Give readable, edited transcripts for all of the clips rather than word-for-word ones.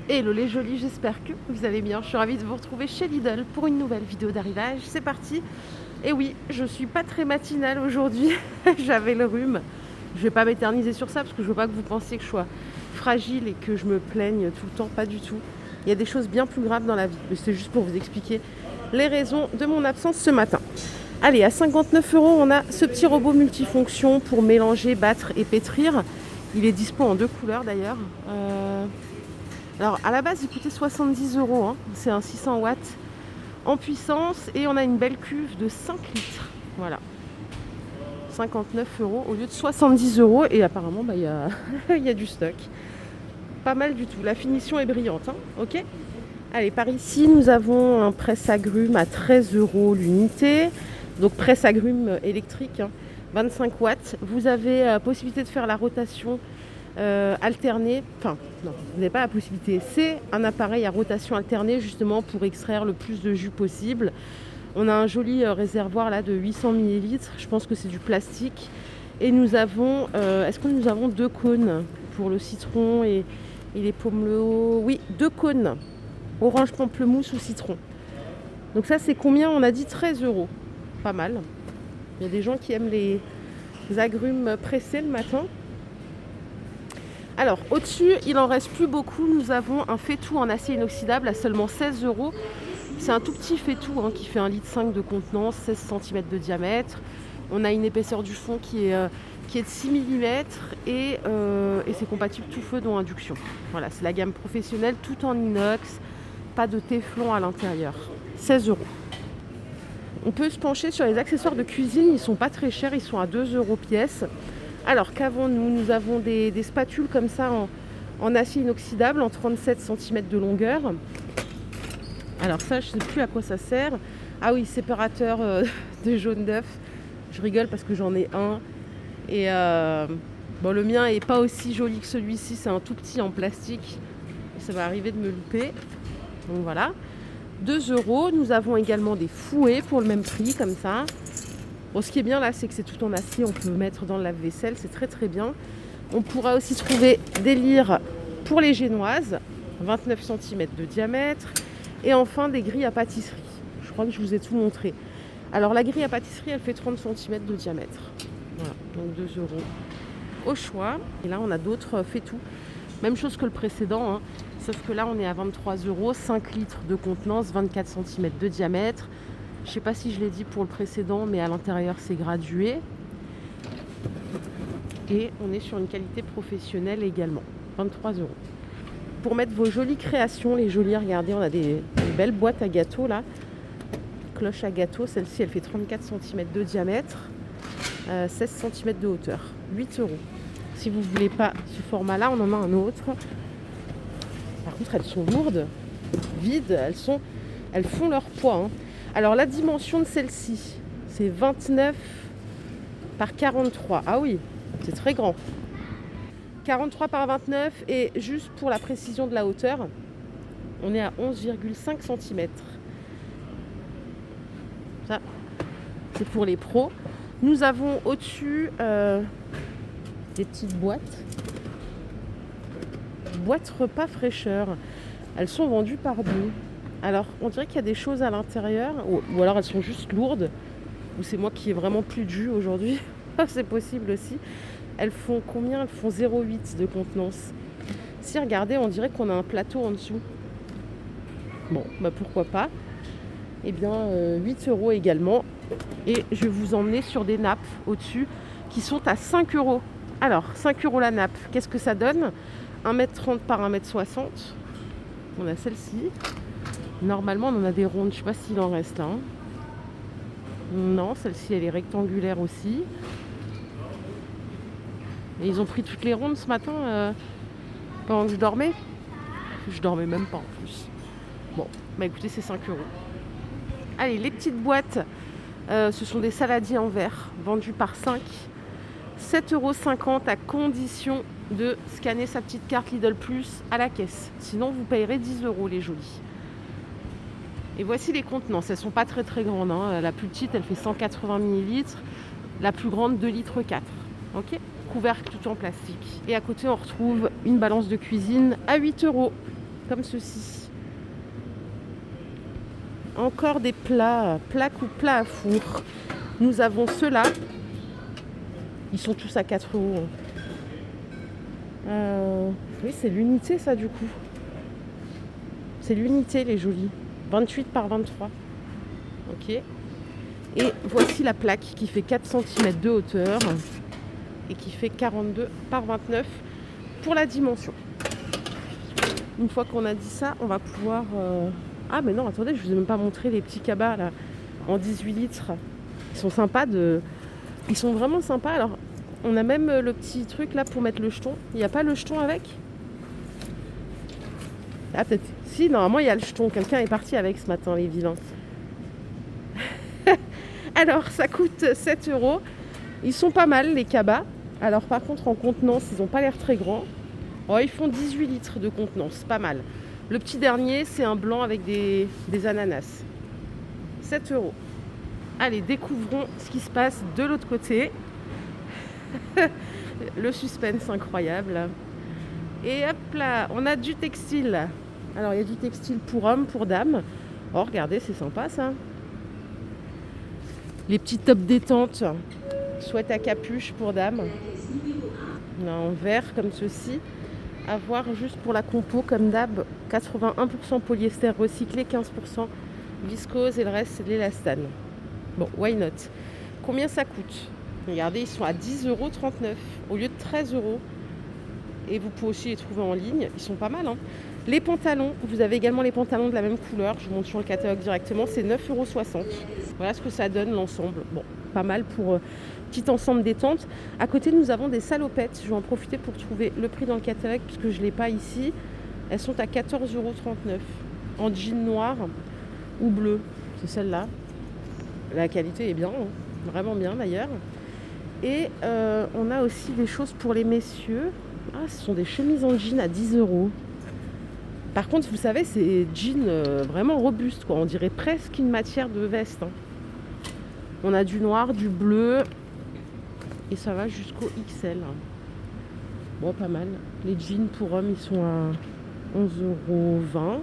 Hello les jolis, j'espère que vous allez bien. Je suis ravie de vous retrouver chez Lidl pour une nouvelle vidéo d'arrivage. C'est parti. Et oui, je suis pas très matinale aujourd'hui. J'avais le rhume. Je vais pas m'éterniser sur ça parce que je veux pas que vous pensiez que je sois fragile et que je me plaigne tout le temps. Pas du tout. Il y a des choses bien plus graves dans la vie. Mais c'est juste pour vous expliquer les raisons de mon absence ce matin. Allez, à 59 €, on a ce petit robot multifonction pour mélanger, battre et pétrir. Il est dispo en deux couleurs d'ailleurs. Alors à la base il coûtait 70 €, hein. C'est un 600 watts en puissance et on a une belle cuve de 5 litres. Voilà. 59 € au lieu de 70 € et apparemment il y a, y a du stock. Pas mal du tout. La finition est brillante, hein. Ok. Allez, par ici nous avons un presse-agrumes à 13 € l'unité. Donc presse-agrumes électrique, hein, 25 watts. Vous avez possibilité de faire la rotation alternée, enfin non, vous n'avez pas la possibilité, c'est un appareil à rotation alternée justement pour extraire le plus de jus possible. On a un joli réservoir là de 800 ml, je pense que c'est du plastique. Et nous avons, est-ce que nous avons deux cônes pour le citron et les pomelo? Oui, deux cônes, orange pamplemousse ou citron. Donc ça c'est combien? On a dit 13 €, pas mal. Il y a des gens qui aiment les agrumes pressés le matin. Alors au-dessus, il n'en reste plus beaucoup. Nous avons un faitout en acier inoxydable à seulement 16 €. C'est un tout petit faitout, hein, qui fait 1,5 litre de contenance, 16 cm de diamètre. On a une épaisseur du fond qui est de 6 mm et c'est compatible tout feu dont induction. Voilà, c'est la gamme professionnelle, tout en inox, pas de téflon à l'intérieur. 16 €. On peut se pencher sur les accessoires de cuisine, ils sont pas très chers, ils sont à 2 € pièce. Alors qu'avons-nous? Nous avons des spatules comme ça en acier inoxydable en 37 cm de longueur. Alors ça, je ne sais plus à quoi ça sert. Ah oui, séparateur de jaune d'œuf. Je rigole parce que j'en ai un. Et bon, le mien est pas aussi joli que celui-ci, c'est un tout petit en plastique. Ça va arriver de me louper. Donc voilà. 2 €. Nous avons également des fouets pour le même prix, comme ça. Bon, ce qui est bien là, c'est que c'est tout en acier, on peut le mettre dans le lave-vaisselle, c'est très très bien. On pourra aussi trouver des lyres pour les génoises, 29 cm de diamètre. Et enfin des grilles à pâtisserie. Je crois que je vous ai tout montré. Alors la grille à pâtisserie, elle fait 30 cm de diamètre. Voilà, donc 2 € au choix. Et là, on a d'autres faitous. Même chose que le précédent, hein. Sauf que là, on est à 23 €, 5 litres de contenance, 24 cm de diamètre. Je ne sais pas si je l'ai dit pour le précédent, mais à l'intérieur, c'est gradué. Et on est sur une qualité professionnelle également. 23 €. Pour mettre vos jolies créations, les jolies, regardez, on a des belles boîtes à gâteaux là. Cloche à gâteau, celle-ci, elle fait 34 cm de diamètre, 16 cm de hauteur. 8 €. Si vous ne voulez pas ce format-là, on en a un autre. Par contre, elles sont lourdes, vides, elles font leur poids, hein. Alors la dimension de celle-ci, c'est 29 par 43. Ah oui, c'est très grand. 43 par 29 et juste pour la précision de la hauteur, on est à 11,5 cm. Ça, c'est pour les pros. Nous avons au-dessus des petites boîtes. Boîtes repas fraîcheur. Elles sont vendues par deux. Alors, on dirait qu'il y a des choses à l'intérieur, ou alors elles sont juste lourdes, ou c'est moi qui ai vraiment plus de jus aujourd'hui. C'est possible aussi. Elles font combien? Elles font 0,8 de contenance. Si, regardez, on dirait qu'on a un plateau en dessous. Bon, bah pourquoi pas. Eh bien, 8 € également. Et je vais vous emmener sur des nappes au-dessus qui sont à 5 €. Alors, 5 € la nappe, qu'est-ce que ça donne? 1,30 m par 1,60 m. On a celle-ci. Normalement, on en a des rondes. Je ne sais pas s'il en reste là, hein. Non, celle-ci, elle est rectangulaire aussi. Et ils ont pris toutes les rondes ce matin pendant que je dormais. Je dormais même pas en plus. Bon, bah écoutez, c'est 5 €. Allez, les petites boîtes, ce sont des saladiers en verre, vendus par 5. 7,50 € à condition de scanner sa petite carte Lidl Plus à la caisse. Sinon, vous payerez 10 € les jolies. Et voici les contenances. Elles ne sont pas très très grandes, hein. La plus petite, elle fait 180 ml. La plus grande, 2,4 litres. Ok, couvercle tout en plastique. Et à côté, on retrouve une balance de cuisine à 8 €. comme ceci. Encore des plats, plaques ou plats à four. Nous avons ceux-là. Ils sont tous à 4 euros. Oui, c'est l'unité ça du coup. C'est l'unité les jolis. 28 par 23. Ok. Et voici la plaque qui fait 4 cm de hauteur et qui fait 42 par 29 pour la dimension. Une fois qu'on a dit ça, on va pouvoir... Ah mais non, attendez, je vous ai même pas montré les petits cabas là, en 18 litres. Ils sont sympas Ils sont vraiment sympas. Alors, on a même le petit truc là pour mettre le jeton. Il n'y a pas le jeton avec? Ah peut-être. Si, normalement il y a le jeton. Quelqu'un est parti avec ce matin, les vilains. Alors, ça coûte 7 euros. Ils sont pas mal les cabas. Alors par contre en contenance, ils n'ont pas l'air très grands. Oh, ils font 18 litres de contenance, pas mal. Le petit dernier, c'est un blanc avec des ananas. 7 euros. Allez, découvrons ce qui se passe de l'autre côté. Le suspense incroyable. Et hop là, on a du textile. Alors, il y a du textile pour hommes, pour dames. Oh, regardez, c'est sympa ça. Les petits tops détente. Sweat à capuche pour dames. On a en vert comme ceci. À voir juste pour la compo comme d'hab, 81% polyester recyclé, 15% viscose et le reste c'est de l'élastane. Bon, why not? Combien ça coûte? Regardez, ils sont à 10,39 € au lieu de 13 €. Et vous pouvez aussi les trouver en ligne, ils sont pas mal. Hein. Les pantalons, vous avez également les pantalons de la même couleur, je vous montre sur le catalogue directement, c'est 9,60 €. Voilà ce que ça donne l'ensemble. Bon, pas mal pour petit ensemble détente. À côté, nous avons des salopettes. Je vais en profiter pour trouver le prix dans le catalogue puisque je ne l'ai pas ici. Elles sont à 14,39 € en jean noir ou bleu. C'est celle-là. La qualité est bien, hein. Vraiment bien d'ailleurs. Et on a aussi des choses pour les messieurs. Ah, ce sont des chemises en jean à 10 €. Par contre, vous savez, c'est jean vraiment robuste, quoi. On dirait presque une matière de veste. Hein. On a du noir, du bleu. Et ça va jusqu'au XL. Bon, pas mal. Les jeans pour hommes, ils sont à 11,20 €.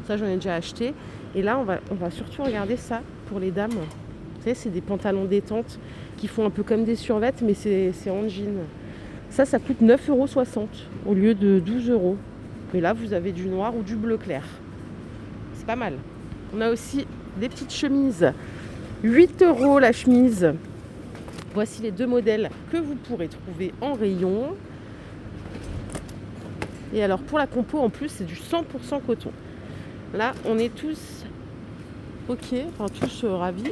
Ça, j'en ai déjà acheté. Et là, on va surtout regarder ça pour les dames. Vous savez, c'est des pantalons détente qui font un peu comme des survêtements, mais c'est en jean. Ça coûte 9,60 € au lieu de 12 €. Mais là, vous avez du noir ou du bleu clair. C'est pas mal. On a aussi des petites chemises. 8 € la chemise. Voici les deux modèles que vous pourrez trouver en rayon. Et alors pour la compo, en plus, c'est du 100% coton. Là, on est tous ok, enfin tous ravis.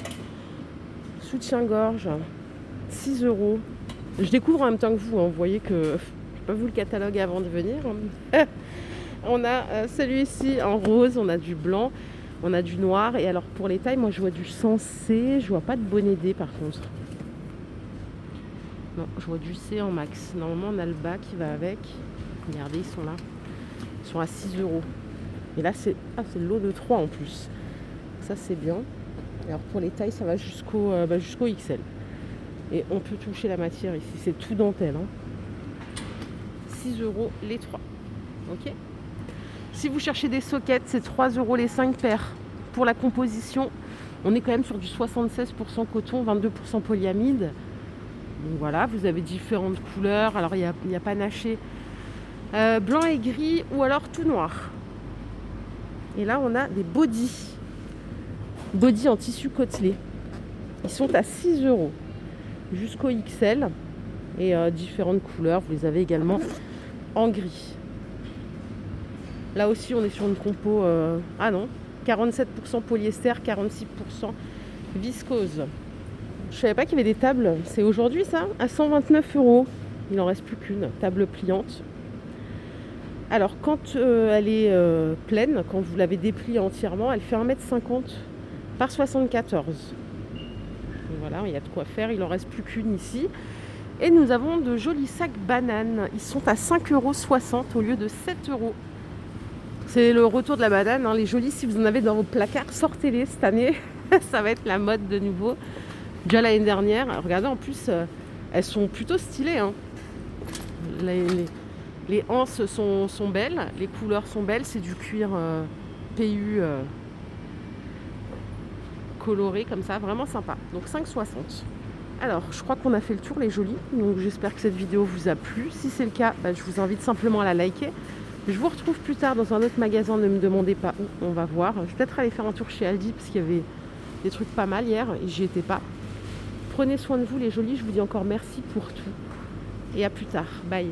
Soutien-gorge, 6 €. Je découvre en même temps que vous. Hein. Vous voyez que je n'ai pas vu le catalogue avant de venir. On a celui-ci en rose, on a du blanc, on a du noir. Et alors pour les tailles, moi je vois du sensé, je vois pas de bonnet D par contre. Non, je vois du C en max. Normalement, on a le bas qui va avec. Regardez, ils sont là. Ils sont à 6 €. Et là, c'est le lot de 3 en plus. Ça, c'est bien. Alors, pour les tailles, ça va jusqu'au XL. Et on peut toucher la matière ici. C'est tout dentelle. Hein. 6 € les 3. Ok. Si vous cherchez des sockets, c'est 3 € les 5 paires. Pour la composition, on est quand même sur du 76% coton, 22% polyamide. Donc voilà, vous avez différentes couleurs. Alors il y a panaché blanc et gris ou alors tout noir. Et là on a des bodys en tissu côtelé. Ils sont à 6 € jusqu'au XL. Et différentes couleurs, vous les avez également en gris. Là aussi on est sur une compo 47% polyester, 46% viscose. Je savais pas qu'il y avait des tables, c'est aujourd'hui ça, à 129 €. Il n'en reste plus qu'une, table pliante. Alors quand elle est pleine, quand vous l'avez dépliée entièrement, elle fait 1,50 m par 74. Donc voilà, il y a de quoi faire, il n'en reste plus qu'une ici. Et nous avons de jolis sacs bananes, ils sont à 5,60 € au lieu de 7 €. C'est le retour de la banane, hein. Les jolis, si vous en avez dans vos placards, sortez-les cette année, ça va être la mode de nouveau. Déjà l'année dernière, regardez en plus, elles sont plutôt stylées. Hein. Les anses sont belles, les couleurs sont belles, c'est du cuir PU coloré comme ça, vraiment sympa. Donc 5,60. Alors, je crois qu'on a fait le tour, les jolis. Donc j'espère que cette vidéo vous a plu. Si c'est le cas, je vous invite simplement à la liker. Je vous retrouve plus tard dans un autre magasin, ne me demandez pas où, on va voir. Je vais peut-être aller faire un tour chez Aldi parce qu'il y avait des trucs pas mal hier et j'y étais pas. Prenez soin de vous les jolis, je vous dis encore merci pour tout. Et à plus tard, bye.